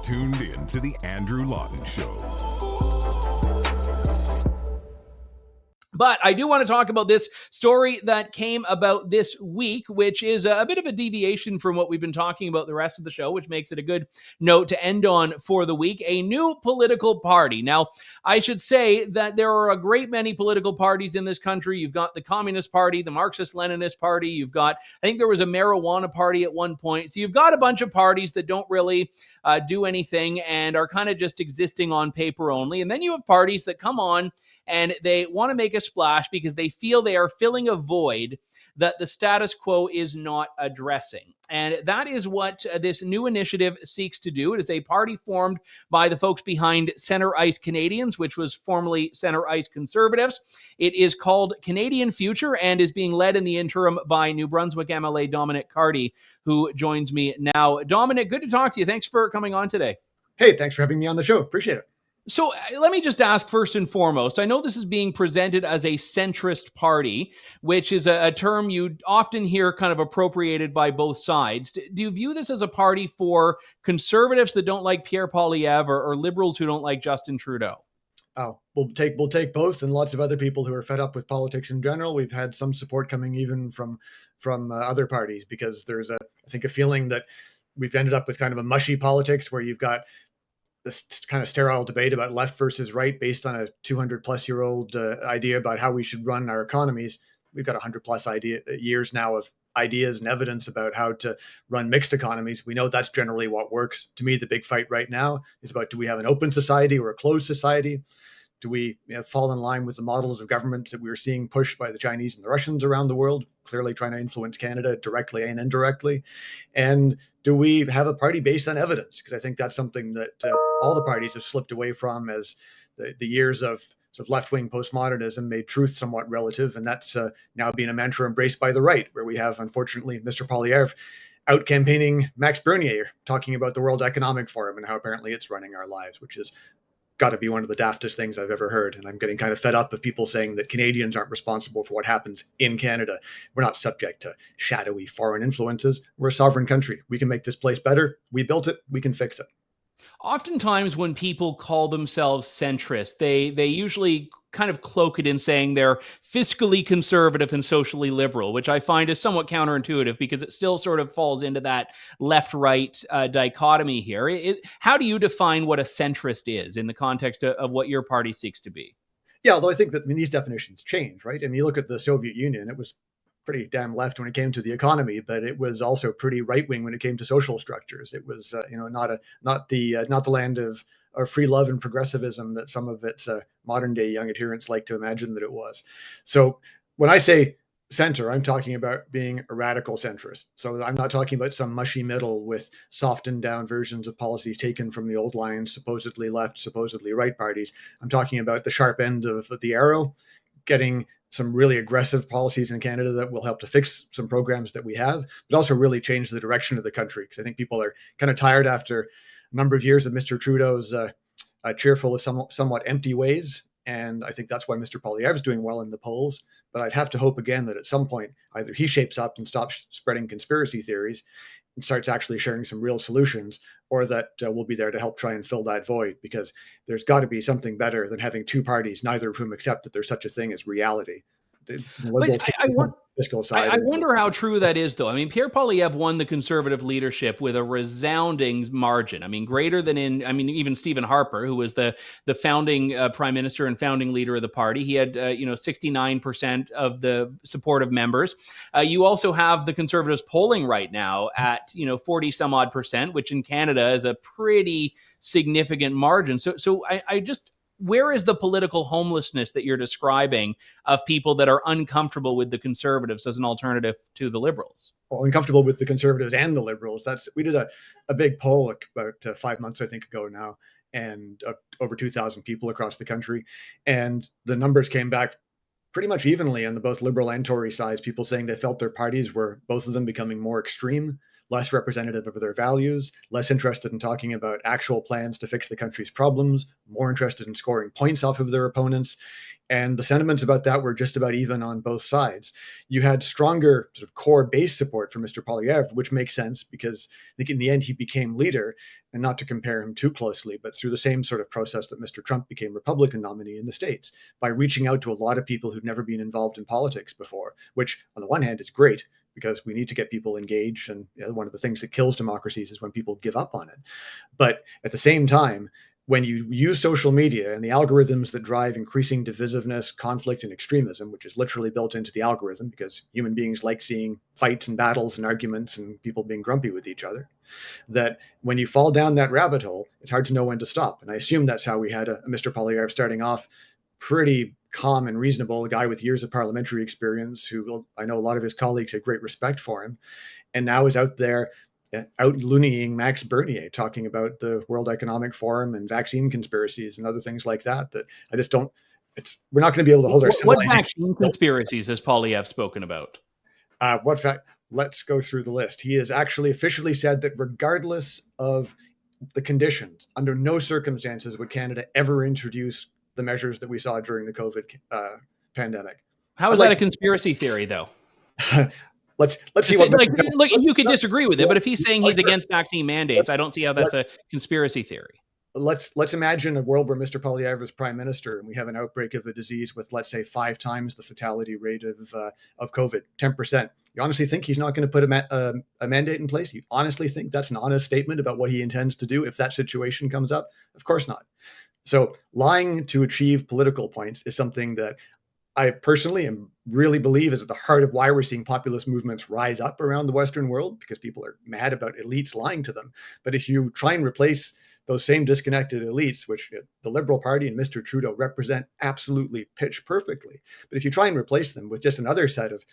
tuned in to The Andrew Lawton Show. But I do want to talk about this story that came about this week, which is a bit of a deviation from what we've been talking about the rest of the show, which makes it a good note to end on for the week. A new political party. Now, I should say that there are a great many political parties in this country. You've got the Communist Party, the Marxist-Leninist Party. You've got, I think there was a marijuana party at one point. So you've got a bunch of parties that don't really do anything and are kind of just existing on paper only. And then you have parties that come on and they want to make a splash because they feel they are filling a void that the status quo is not addressing. And that is what this new initiative seeks to do. It is a party formed by the folks behind Center Ice Canadians, which was formerly Center Ice Conservatives. It is called Canadian Future and is being led in the interim by New Brunswick MLA Dominic Cardy, who joins me now. Dominic, good to talk to you. Thanks for coming on today. Hey, thanks for having me on the show. Appreciate it. So let me just ask first and foremost, I know this is being presented as a centrist party, which is a term you often hear kind of appropriated by both sides. Do you view this as a party for conservatives that don't like Pierre Poilievre or liberals who don't like Justin Trudeau? Oh, we'll take both, and lots of other people who are fed up with politics in general. We've had some support coming even from other parties, because there's I think a feeling that we've ended up with kind of a mushy politics where you've got this kind of sterile debate about left versus right based on a 200 plus year old idea about how we should run our economies. We've got 100 plus years now of ideas and evidence about how to run mixed economies. We know that's generally what works. To me, the big fight right now is about, do we have an open society or a closed society? Do we fall in line with the models of government that we are seeing pushed by the Chinese and the Russians around the world, clearly trying to influence Canada directly and indirectly? And do we have a party based on evidence? Because I think that's something that all the parties have slipped away from as the years of sort of left-wing postmodernism made truth somewhat relative. And that's now being a mantra embraced by the right, where we have, unfortunately, Mr. Poilievre out campaigning Max Bernier, talking about the World Economic Forum and how apparently it's running our lives, which is got to be one of the daftest things I've ever heard. And I'm getting kind of fed up of people saying that Canadians aren't responsible for what happens in Canada. We're not subject to shadowy foreign influences. We're a sovereign country. We can make this place better. We built it. We can fix it. Oftentimes when people call themselves centrist, they usually kind of cloak it in saying they're fiscally conservative and socially liberal, which I find is somewhat counterintuitive because it still sort of falls into that left-right dichotomy here. How do you define what a centrist is in the context of what your party seeks to be? Yeah, although I think that these definitions change, right? I mean, you look at the Soviet Union, it was pretty damn left when it came to the economy, but it was also pretty right wing when it came to social structures. It was, not the land of free love and progressivism that some of its modern day young adherents like to imagine that it was. So when I say center, I'm talking about being a radical centrist. So I'm not talking about some mushy middle with softened down versions of policies taken from the old lines, supposedly left, supposedly right parties. I'm talking about the sharp end of the arrow, getting some really aggressive policies in Canada that will help to fix some programs that we have, but also really change the direction of the country. Because I think people are kind of tired after a number of years of Mr. Trudeau's cheerful of somewhat empty ways. And I think that's why Mr. Poilievre is doing well in the polls. But I'd have to hope again that at some point, either he shapes up and stops spreading conspiracy theories and starts actually sharing some real solutions, or that we'll be there to help try and fill that void, because there's got to be something better than having two parties, neither of whom accept that there's such a thing as reality. The liberals fiscal side. I wonder how true that is, though. I mean, Pierre Poilievre won the Conservative leadership with a resounding margin. I mean, greater than even Stephen Harper, who was the founding prime minister and founding leader of the party. He had 69% of the support of members. You also have the Conservatives polling right now at 40 some odd percent, which in Canada is a pretty significant margin. So I just, where is the political homelessness that you're describing of people that are uncomfortable with the Conservatives as an alternative to the Liberals? Well, uncomfortable with the Conservatives and the Liberals. We did a big poll about 5 months, I think, ago now, and over 2,000 people across the country. And the numbers came back pretty much evenly on the both Liberal and Tory sides, people saying they felt their parties were, both of them, becoming more extreme, less representative of their values, less interested in talking about actual plans to fix the country's problems, more interested in scoring points off of their opponents. And the sentiments about that were just about even on both sides. You had stronger sort of core base support for Mr. Poilievre, which makes sense because I think in the end he became leader, and not to compare him too closely, but through the same sort of process that Mr. Trump became Republican nominee in the States, by reaching out to a lot of people who'd never been involved in politics before, which on the one hand is great because we need to get people engaged. And one of the things that kills democracies is when people give up on it. But at the same time, when you use social media and the algorithms that drive increasing divisiveness, conflict, and extremism, which is literally built into the algorithm because human beings like seeing fights and battles and arguments and people being grumpy with each other, that when you fall down that rabbit hole, it's hard to know when to stop. And I assume that's how we had a Mr. Poilievre starting off pretty calm and reasonable, a guy with years of parliamentary experience who I know a lot of his colleagues had great respect for him, and now is out there out loonying Max Bernier, talking about the World Economic Forum and vaccine conspiracies and other things like that. That I just don't. We're not going to be able to hold our. What vaccine conspiracies has Poilievre spoken about? What fact? Let's go through the list. He has actually officially said that regardless of the conditions, under no circumstances would Canada ever introduce the measures that we saw during the COVID pandemic. How is that a conspiracy theory, though? Let's see what. Look, you could disagree with it, but if he's saying he's against vaccine mandates, I don't see how that's a conspiracy theory. Let's imagine a world where Mr. Poilievre is prime minister and we have an outbreak of a disease with, let's say, 5 times the fatality rate of COVID, 10%. You honestly think he's not going to put a mandate in place? You honestly think that's an honest statement about what he intends to do if that situation comes up? Of course not. So lying to achieve political points is something that I personally really believe is at the heart of why we're seeing populist movements rise up around the Western world, because people are mad about elites lying to them. But if you try and replace those same disconnected elites, which the Liberal Party and Mr. Trudeau represent absolutely pitch perfectly, but if you try and replace them with just another set of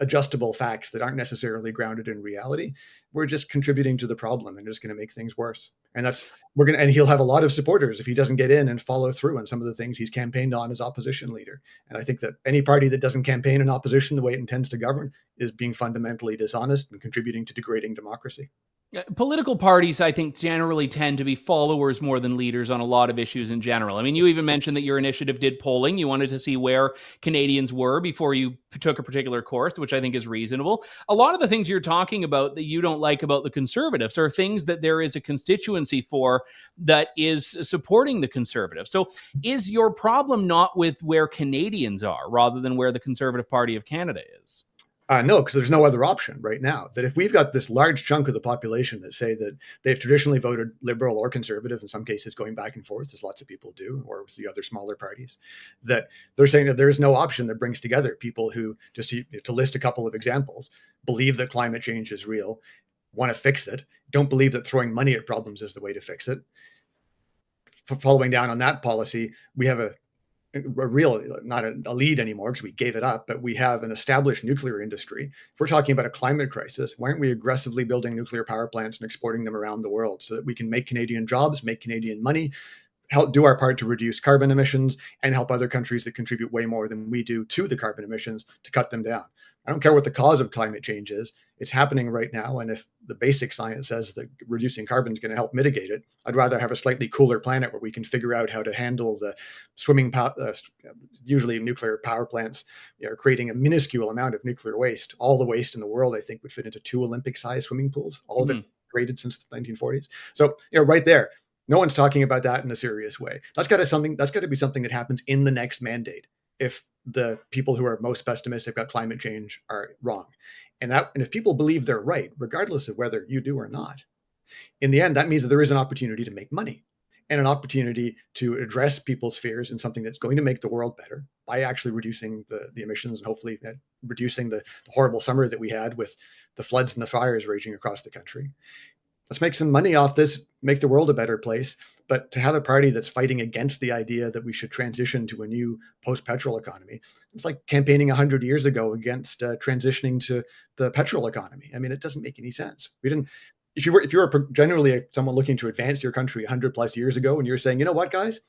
adjustable facts that aren't necessarily grounded in reality, we're just contributing to the problem and just going to make things worse. And and he'll have a lot of supporters if he doesn't get in and follow through on some of the things he's campaigned on as opposition leader. And I think that any party that doesn't campaign in opposition the way it intends to govern is being fundamentally dishonest and contributing to degrading democracy. Political parties, I think, generally tend to be followers more than leaders on a lot of issues in general. I mean, you even mentioned that your initiative did polling. You wanted to see where Canadians were before you took a particular course, which I think is reasonable. A lot of the things you're talking about that you don't like about the Conservatives are things that there is a constituency for that is supporting the Conservatives. So is your problem not with where Canadians are rather than where the Conservative Party of Canada is? No, because there's no other option right now. That if we've got this large chunk of the population that say that they've traditionally voted Liberal or Conservative, in some cases going back and forth, as lots of people do, or with the other smaller parties, that they're saying that there's no option that brings together people who, just to list a couple of examples, believe that climate change is real, want to fix it, don't believe that throwing money at problems is the way to fix it. Following down on that policy, we have a real, not a lead anymore because we gave it up, but we have an established nuclear industry. If we're talking about a climate crisis, why aren't we aggressively building nuclear power plants and exporting them around the world so that we can make Canadian jobs, make Canadian money, help do our part to reduce carbon emissions, and help other countries that contribute way more than we do to the carbon emissions to cut them down? I don't care what the cause of climate change is. It's happening right now. And if the basic science says that reducing carbon is going to help mitigate it, I'd rather have a slightly cooler planet where we can figure out how to handle the usually nuclear power plants are creating a minuscule amount of nuclear waste. All the waste in the world, I think, would fit into 2 Olympic-sized swimming pools, all of it created since the 1940s. So, right there, no one's talking about that in a serious way. That's got to be something that happens in the next mandate if the people who are most pessimistic about climate change are wrong. And if people believe they're right, regardless of whether you do or not, in the end, that means that there is an opportunity to make money and an opportunity to address people's fears in something that's going to make the world better by actually reducing the emissions and hopefully reducing the horrible summer that we had with the floods and the fires raging across the country. Let's make some money off this, make the world a better place. But to have a party that's fighting against the idea that we should transition to a new post-petrol economy, it's like campaigning 100 years ago against transitioning to the petrol economy. I mean, it doesn't make any sense. If you were generally someone looking to advance your country 100 plus years ago, and you're saying, you know what, guys,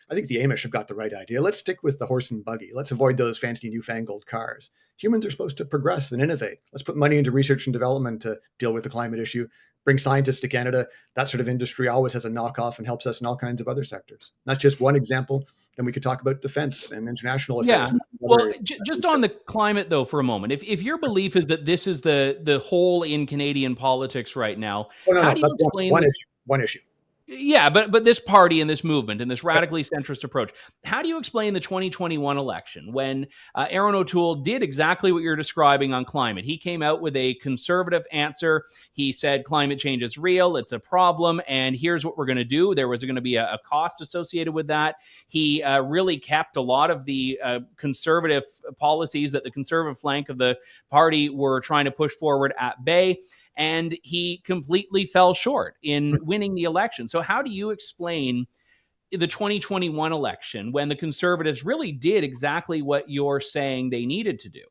I think the Amish have got the right idea. Let's stick with the horse and buggy. Let's avoid those fancy newfangled cars. Humans are supposed to progress and innovate. Let's put money into research and development to deal with the climate issue. Bring scientists to Canada. That sort of industry always has a knockoff and helps us in all kinds of other sectors. That's just one example. Then we could talk about defense and international affairs. Yeah. Well, just on the climate, though, for a moment, if your belief is that this is the hole in Canadian politics right now, how do you explain one issue? Yeah, but this party and this movement and this radically centrist approach, how do you explain the 2021 election when Aaron O'Toole did exactly what you're describing on climate? He came out with a conservative answer. He said climate change is real, it's a problem, and here's what we're going to do. There was going to be a cost associated with that. He really kept a lot of the conservative policies that the conservative flank of the party were trying to push forward at bay. And he completely fell short in winning the election. So how do you explain the 2021 election when the Conservatives really did exactly what you're saying they needed to do?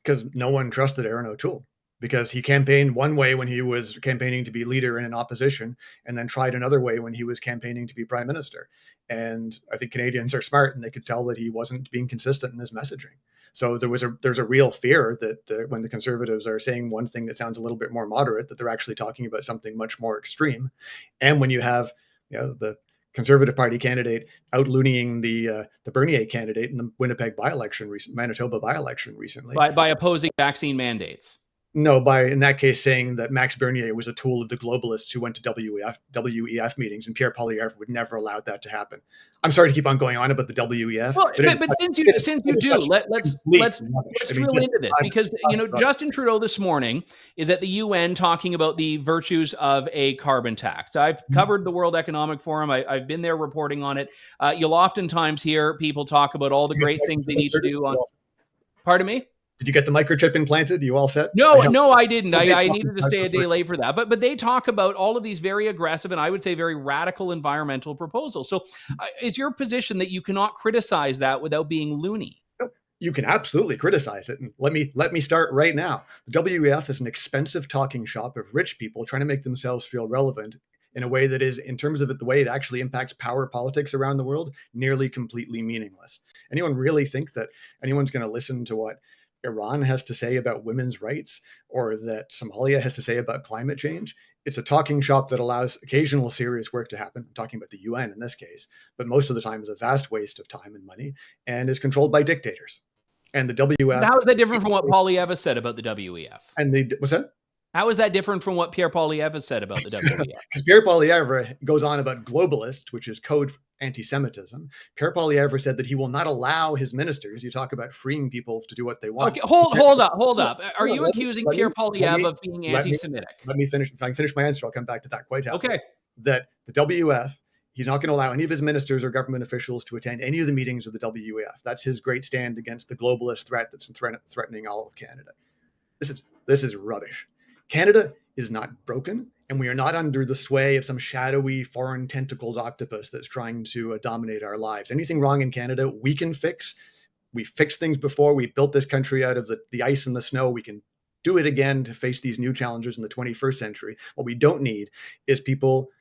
Because no one trusted Aaron O'Toole, because he campaigned one way when he was campaigning to be leader in an opposition, and then tried another way when he was campaigning to be prime minister. And I think Canadians are smart, and they could tell that he wasn't being consistent in his messaging. So there's a real fear that when the Conservatives are saying one thing that sounds a little bit more moderate, that they're actually talking about something much more extreme. And when you have the Conservative Party candidate out-loonying the Bernier candidate in the Winnipeg Manitoba by-election recently. By opposing vaccine mandates. No, in that case saying that Max Bernier was a tool of the globalists who went to WEF meetings, and Pierre Poilievre would never allow that to happen. I'm sorry to keep on going on about the WEF. Well, but since you do, let's drill into this, because Justin Trudeau this morning is at the UN talking about the virtues of a carbon tax. I've covered the World Economic Forum. I've been there reporting on it. You'll oftentimes hear people talk about all the great things they need to do on. Pardon me? Did you get the microchip implanted? You all set? No, I didn't. I needed to stay a day late for that. But they talk about all of these very aggressive and I would say very radical environmental proposals. So is your position that you cannot criticize that without being loony? No, you can absolutely criticize it. And let me start right now. The WEF is an expensive talking shop of rich people trying to make themselves feel relevant in a way that is, in terms of the way it actually impacts power politics around the world, nearly completely meaningless. Anyone really think that anyone's going to listen to what Iran has to say about women's rights, or that Somalia has to say about climate change? It's a talking shop that allows occasional serious work to happen. I'm talking about the UN in this case, but most of the time is a vast waste of time and money and is controlled by dictators. And the WEF. How is that different from what Poilievre said about the WEF? And what's that? How is that different from what Pierre Poilievre said about the WEF? Because Pierre Poilievre goes on about globalist, which is code for anti-Semitism. Pierre Poilievre said that he will not allow his ministers, you talk about freeing people to do what they want. Okay, hold up. Are you accusing Pierre Poilievre of being anti-Semitic? Let me finish. If I can finish my answer, I'll come back to that quite happily. Okay. That the WEF, he's not going to allow any of his ministers or government officials to attend any of the meetings of the WEF. That's his great stand against the globalist threat that's threatening all of Canada. This is rubbish. Canada is not broken, and we are not under the sway of some shadowy foreign tentacled octopus that's trying to dominate our lives. Anything wrong in Canada, we can fix. We fixed things before. We built this country out of the ice and the snow. We can do it again to face these new challenges in the 21st century. What we don't need is people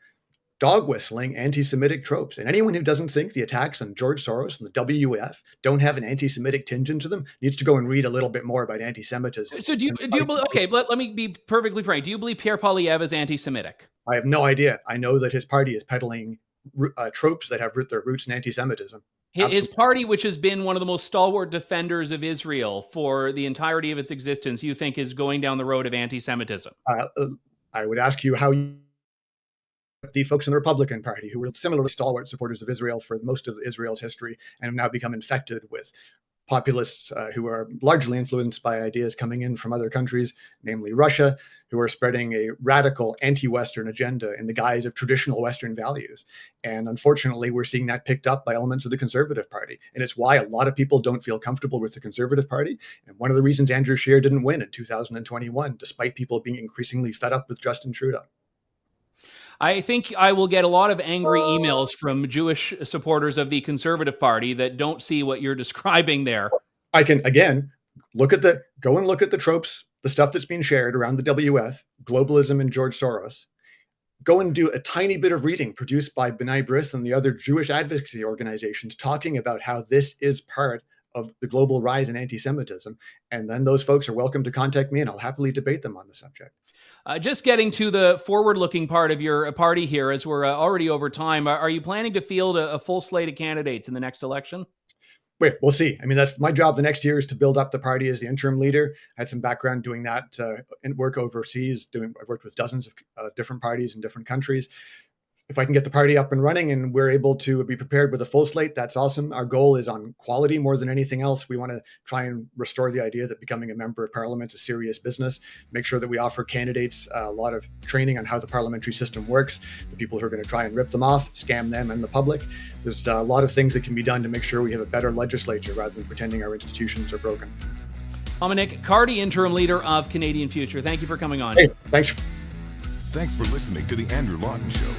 dog whistling anti-Semitic tropes. And anyone who doesn't think the attacks on George Soros and the WEF don't have an anti-Semitic tinge into them needs to go and read a little bit more about anti-Semitism. So do you believe, okay, let me be perfectly frank. Do you believe Pierre Poilievre is anti-Semitic? I have no idea. I know that his party is peddling tropes that have their roots in anti-Semitism. His party, which has been one of the most stalwart defenders of Israel for the entirety of its existence, you think is going down the road of anti-Semitism? I would ask you how the folks in the Republican Party, who were similarly stalwart supporters of Israel for most of Israel's history and have now become infected with populists who are largely influenced by ideas coming in from other countries, namely Russia, who are spreading a radical anti-Western agenda in the guise of traditional Western values. And unfortunately, we're seeing that picked up by elements of the Conservative Party. And it's why a lot of people don't feel comfortable with the Conservative Party. And one of the reasons Andrew Scheer didn't win in 2021, despite people being increasingly fed up with Justin Trudeau. I think I will get a lot of angry emails from Jewish supporters of the Conservative Party that don't see what you're describing there. I can, again, look at the tropes, the stuff that's being shared around the WF, globalism and George Soros. go and do a tiny bit of reading produced by B'nai B'rith and the other Jewish advocacy organizations talking about how this is part of the global rise in anti-Semitism. And then those folks are welcome to contact me, and I'll happily debate them on the subject. Just getting to the forward-looking part of your party here, as we're already over time, are you planning to field a full slate of candidates in the next election? Wait, we'll see. I mean, that's my job the next year, is to build up the party as the interim leader. I had some background doing that and work overseas. I've worked with dozens of different parties in different countries. If I can get the party up and running and we're able to be prepared with a full slate, that's awesome. Our goal is on quality more than anything else. We want to try and restore the idea that becoming a member of parliament is serious business, make sure that we offer candidates a lot of training on how the parliamentary system works. The people who are going to try and rip them off, scam them and the public. There's a lot of things that can be done to make sure we have a better legislature rather than pretending our institutions are broken. Dominic Cardy, interim leader of Canadian Future. Thank you for coming on. Hey, thanks. Thanks for listening to The Andrew Lawton Show.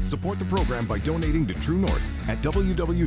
Support the program by donating to True North at www.tnc.news.